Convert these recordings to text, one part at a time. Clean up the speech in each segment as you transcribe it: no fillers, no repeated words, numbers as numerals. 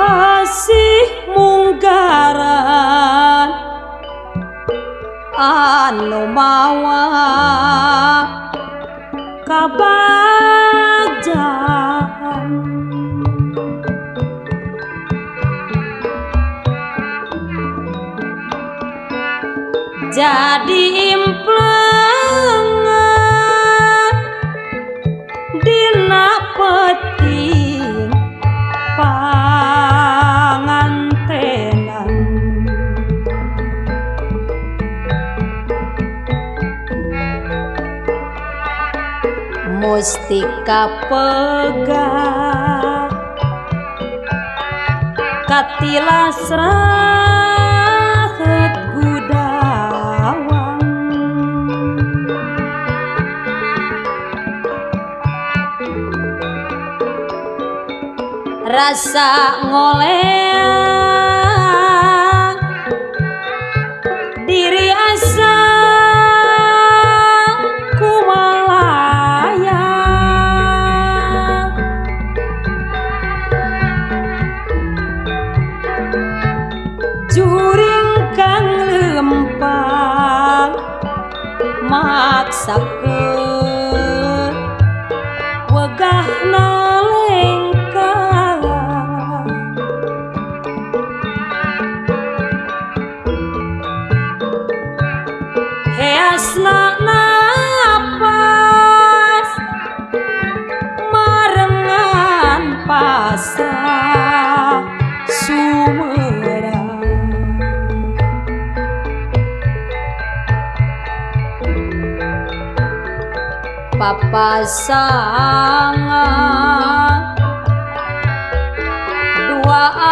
Asih munggaran anu mawa kabagjan jadi implengan dina peting pangantenan mustika pegang katilasrahet gudawang rasa ngoleang diri asa kumalaya juring kang lempang maksakeun wegahna heasna napas marengan pasrah sumerang papasangan duaan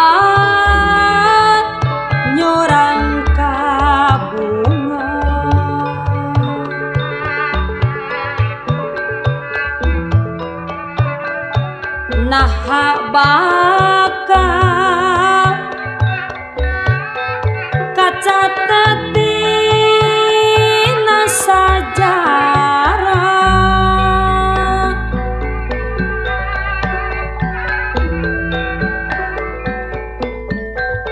nyorang kabunga naha bakal kacatet dina sajarah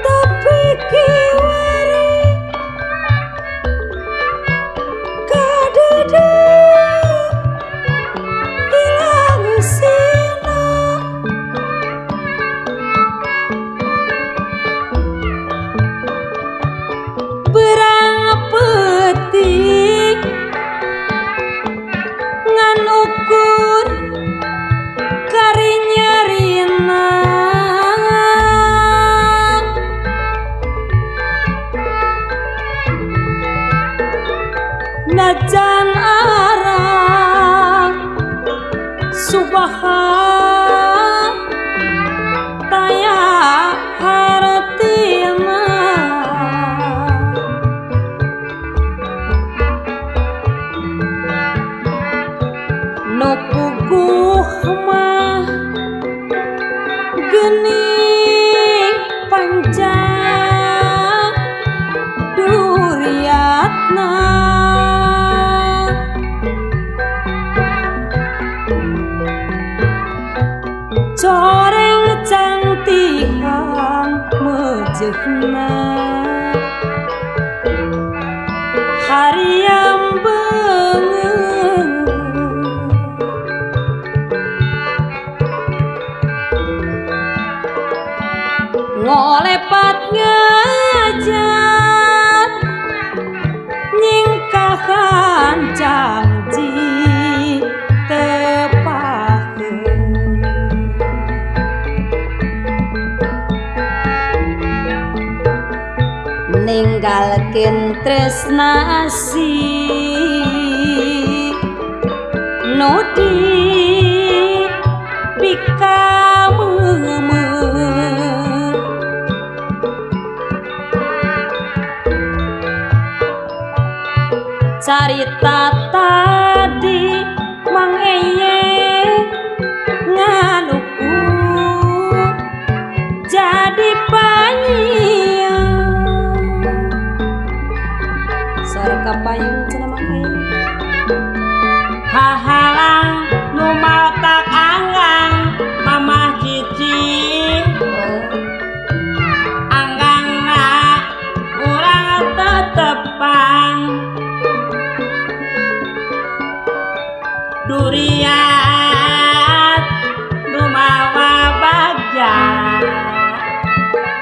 tapi kiwari kadede ilang sina berang petik ngan ukur kari nyerina najan arang subaha taya hartina no puguh mah geuning panjang duriatna coreng cantikan mejehna hariam beungeung ngolepat ngajat nyingkahan janji ninggalkeun tresnasi nu dipikameumeuh carita tadi Mang Eye nganuku jadi payung sare kapayung cenah Mang Eye hahalang nu matak anggang mamah cici anggangna urang tetepang durian rumawa baja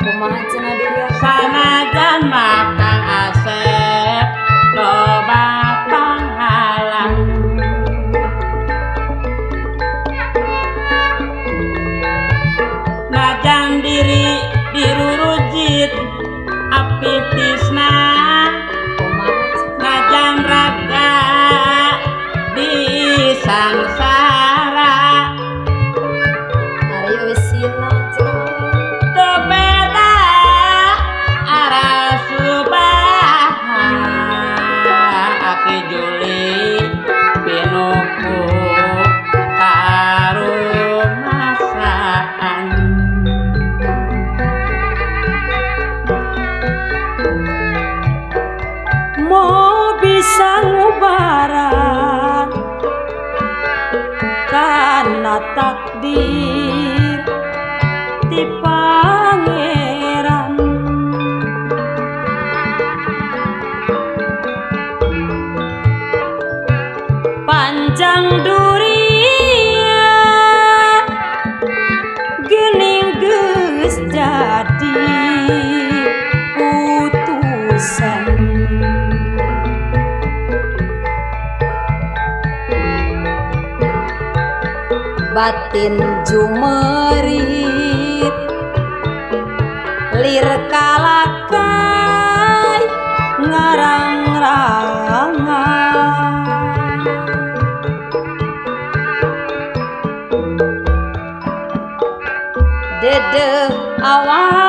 kumaha cenah durian sanajan makan Asep loba panghalang najan diri dirurujit api tisna najan raga sangsara ari wis silang teu beda arasubaha aki juli pinuku karumasaan mau bisa ngubaran karena takdir di pangeran panjang durian geuning geus jadi putusan batin jumerit lir kalakai ngarang-rangan dedeh awal